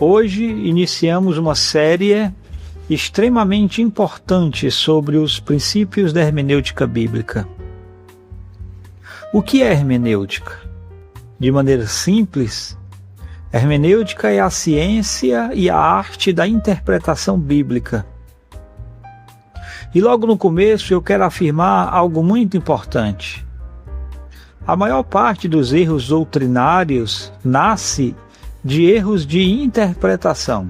Hoje iniciamos uma série extremamente importante sobre os princípios da hermenêutica bíblica. O que é hermenêutica? De maneira simples, hermenêutica é a ciência e a arte da interpretação bíblica. E logo no começo eu quero afirmar algo muito importante. A maior parte dos erros doutrinários nasce de erros de interpretação.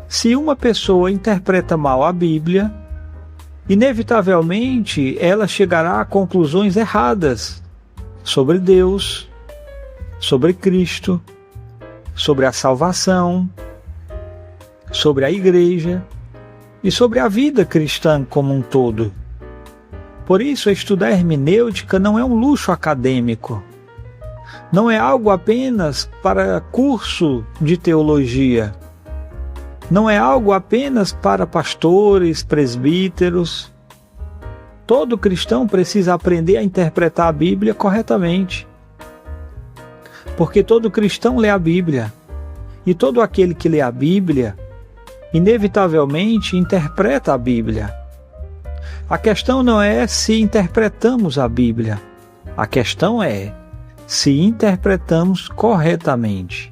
Se uma pessoa interpreta mal a Bíblia, inevitavelmente ela chegará a conclusões erradas sobre Deus, sobre Cristo, sobre a salvação, sobre a igreja e sobre a vida cristã como um todo. Por isso, estudar hermenêutica não é um luxo acadêmico. Não é algo apenas para curso de teologia. Não é algo apenas para pastores, presbíteros. Todo cristão precisa aprender a interpretar a Bíblia corretamente. Porque todo cristão lê a Bíblia. E todo aquele que lê a Bíblia, inevitavelmente interpreta a Bíblia. A questão não é se interpretamos a Bíblia. A questão é se interpretamos corretamente.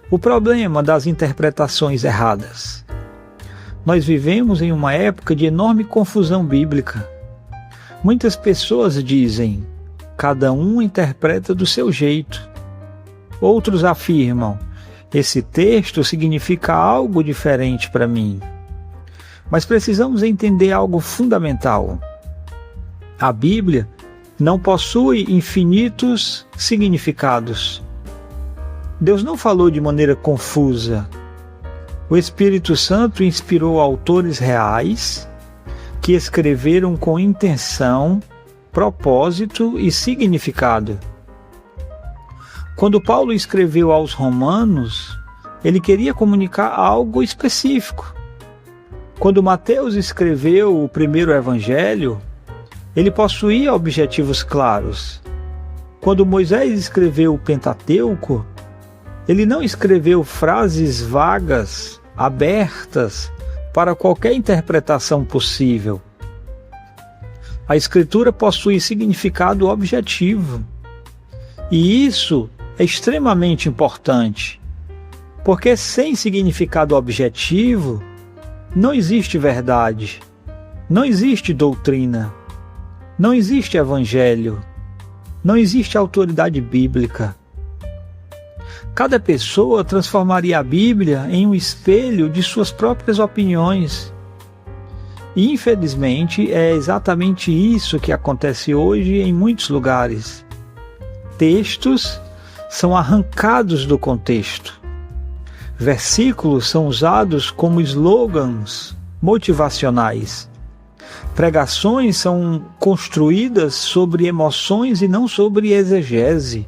O problema das interpretações erradas. Nós vivemos em uma época de enorme confusão bíblica. Muitas pessoas dizem, cada um interpreta do seu jeito. Outros afirmam, esse texto significa algo diferente para mim. Mas precisamos entender algo fundamental. A Bíblia não possui infinitos significados. Deus não falou de maneira confusa. O Espírito Santo inspirou autores reais que escreveram com intenção, propósito e significado. Quando Paulo escreveu aos Romanos, ele queria comunicar algo específico. Quando Mateus escreveu o primeiro evangelho, ele possuía objetivos claros. Quando Moisés escreveu o Pentateuco, ele não escreveu frases vagas, abertas, para qualquer interpretação possível. A Escritura possui significado objetivo. E isso é extremamente importante, porque sem significado objetivo, não existe verdade, não existe doutrina, não existe evangelho, não existe autoridade bíblica. Cada pessoa transformaria a Bíblia em um espelho de suas próprias opiniões. E, infelizmente, é exatamente isso que acontece hoje em muitos lugares. Textos são arrancados do contexto. Versículos são usados como slogans motivacionais. Pregações são construídas sobre emoções e não sobre exegese.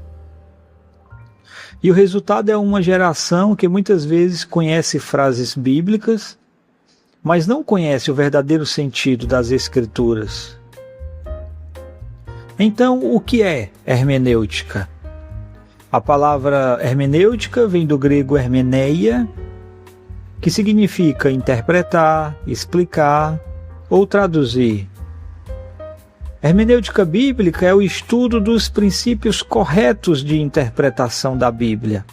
E o resultado é uma geração que muitas vezes conhece frases bíblicas, mas não conhece o verdadeiro sentido das Escrituras. Então, o que é hermenêutica? A palavra hermenêutica vem do grego hermeneia, que significa interpretar, explicar ou traduzir. Hermenêutica bíblica é o estudo dos princípios corretos de interpretação da Bíblia.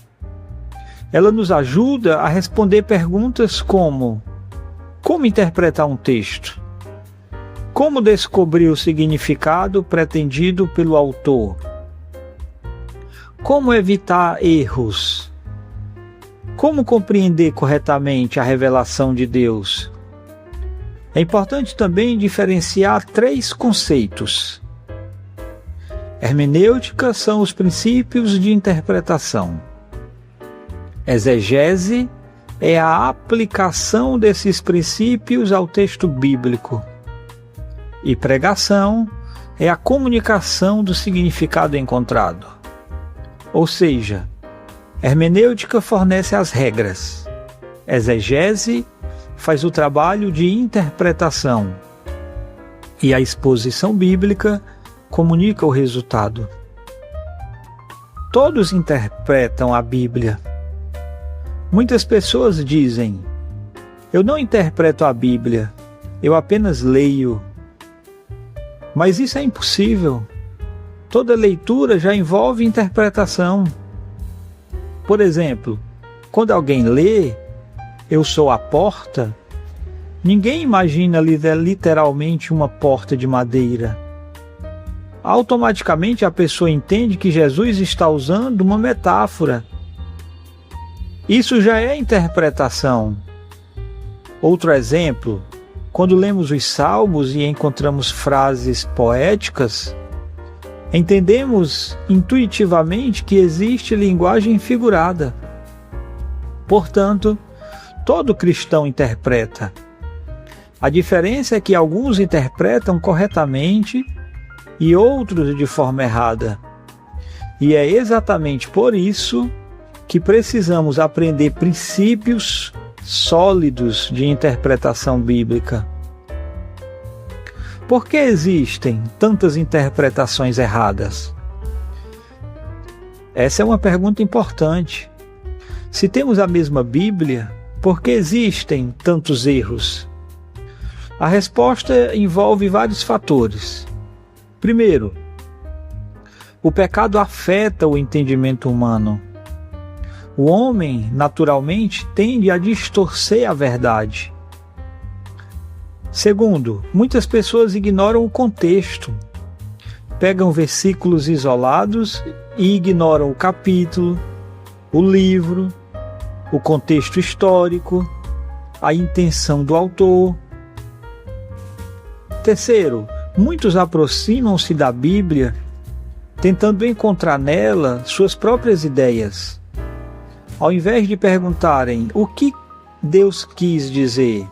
Ela nos ajuda a responder perguntas como interpretar um texto? Como descobrir o significado pretendido pelo autor? Como evitar erros? Como compreender corretamente a revelação de Deus? É importante também diferenciar 3 conceitos. Hermenêutica são os princípios de interpretação. Exegese é a aplicação desses princípios ao texto bíblico. E pregação é a comunicação do significado encontrado. Ou seja, hermenêutica fornece as regras. Exegese faz o trabalho de interpretação. E a exposição bíblica comunica o resultado. Todos interpretam a Bíblia, Muitas pessoas dizem: eu não interpreto a Bíblia, eu apenas leio. Mas isso é impossível. Toda leitura já envolve interpretação. Por exemplo, quando alguém lê, eu sou a porta, ninguém imagina literalmente uma porta de madeira. Automaticamente a pessoa entende que Jesus está usando uma metáfora. Isso já é interpretação. Outro exemplo, quando lemos os Salmos e encontramos frases poéticas, entendemos intuitivamente que existe linguagem figurada. Portanto, todo cristão interpreta. A diferença é que alguns interpretam corretamente e outros de forma errada. E é exatamente por isso que precisamos aprender princípios sólidos de interpretação bíblica. Por que existem tantas interpretações erradas? Essa é uma pergunta importante. Se temos a mesma Bíblia, por que existem tantos erros? A resposta envolve vários fatores. Primeiro, o pecado afeta o entendimento humano. O homem, naturalmente, tende a distorcer a verdade. Segundo, muitas pessoas ignoram o contexto. Pegam versículos isolados e ignoram o capítulo, o livro, o contexto histórico, a intenção do autor. Terceiro, muitos aproximam-se da Bíblia tentando encontrar nela suas próprias ideias. Ao invés de perguntarem o que Deus quis dizer,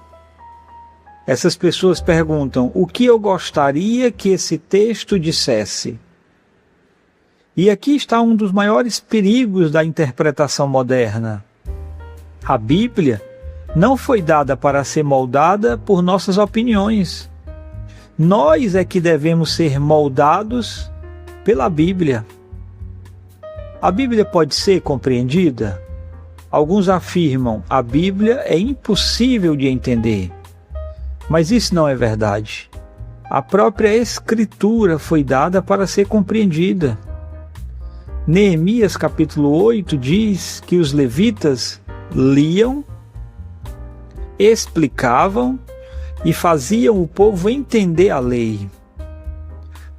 essas pessoas perguntam o que eu gostaria que esse texto dissesse. E aqui está um dos maiores perigos da interpretação moderna. A Bíblia não foi dada para ser moldada por nossas opiniões. Nós é que devemos ser moldados pela Bíblia. A Bíblia pode ser compreendida? Alguns afirmam que a Bíblia é impossível de entender. Mas isso não é verdade. A própria Escritura foi dada para ser compreendida. Neemias capítulo 8 diz que os levitas liam, explicavam e faziam o povo entender a lei.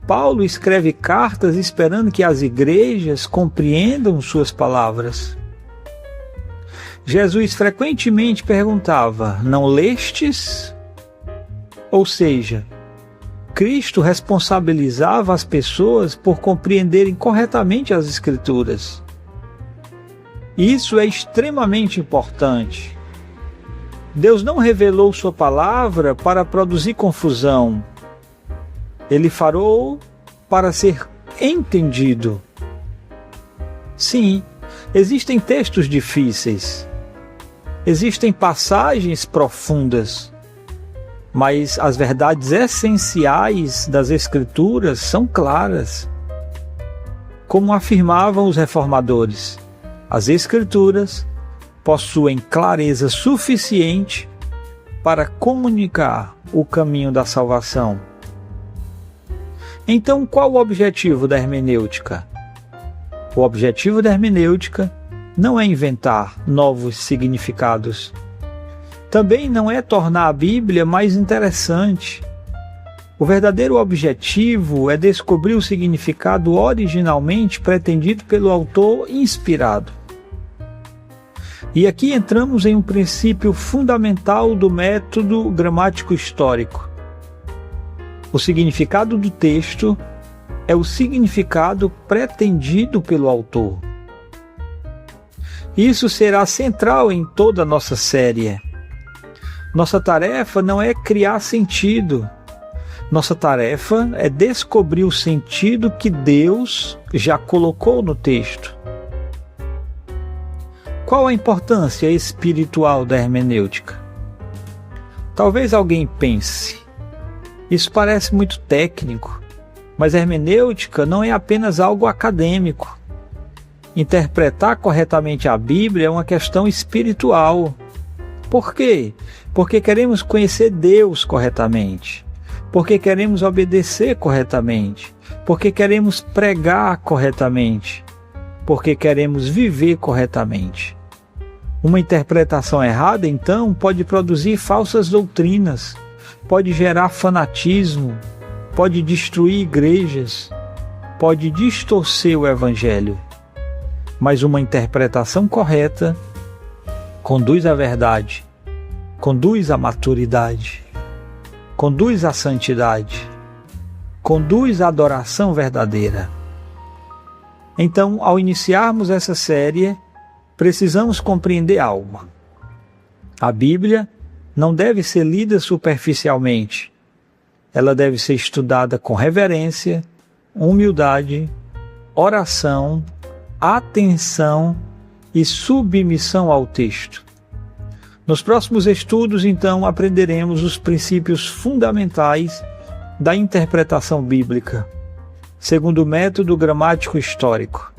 Paulo escreve cartas esperando que as igrejas compreendam suas palavras. Jesus frequentemente perguntava: não lestes? Ou seja, Cristo responsabilizava as pessoas por compreenderem corretamente as Escrituras. Isso é extremamente importante. Deus não revelou sua palavra para produzir confusão. Ele falou para ser entendido. Sim, existem textos difíceis. Existem passagens profundas. Mas as verdades essenciais das Escrituras são claras. Como afirmavam os reformadores, as Escrituras possuem clareza suficiente para comunicar o caminho da salvação. Então, qual o objetivo da hermenêutica? O objetivo da hermenêutica não é inventar novos significados. Também não é tornar a Bíblia mais interessante. O verdadeiro objetivo é descobrir o significado originalmente pretendido pelo autor inspirado. E aqui entramos em um princípio fundamental do método gramático histórico. O significado do texto é o significado pretendido pelo autor. Isso será central em toda a nossa série. Nossa tarefa não é criar sentido. Nossa tarefa é descobrir o sentido que Deus já colocou no texto. Qual a importância espiritual da hermenêutica? Talvez alguém pense: isso parece muito técnico, mas a hermenêutica não é apenas algo acadêmico. interpretar corretamente a Bíblia é uma questão espiritual. Por quê? Porque queremos conhecer Deus corretamente, porque queremos obedecer corretamente, porque queremos pregar corretamente, porque queremos viver corretamente. Uma interpretação errada, então, pode produzir falsas doutrinas, pode gerar fanatismo, pode destruir igrejas, pode distorcer o Evangelho. Mas uma interpretação correta conduz à verdade, conduz à maturidade, conduz à santidade, conduz à adoração verdadeira. Então, ao iniciarmos essa série, precisamos compreender algo. A Bíblia não deve ser lida superficialmente. Ela deve ser estudada com reverência, humildade, oração, atenção e submissão ao texto. Nos próximos estudos, então, aprenderemos os princípios fundamentais da interpretação bíblica, segundo o método gramático histórico.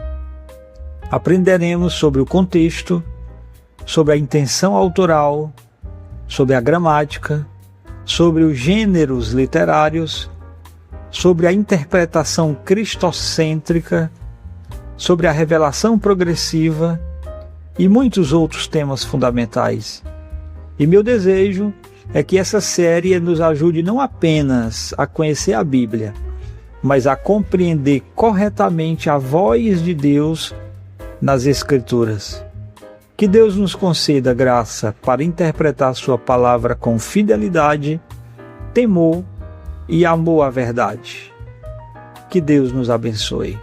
Aprenderemos sobre o contexto, sobre a intenção autoral, sobre a gramática, sobre os gêneros literários, sobre a interpretação cristocêntrica, sobre a revelação progressiva e muitos outros temas fundamentais. E meu desejo é que essa série nos ajude não apenas a conhecer a Bíblia, mas a compreender corretamente a voz de Deus nas Escrituras. Que Deus nos conceda graça para interpretar sua palavra com fidelidade, temor e amor à verdade. Que Deus nos abençoe.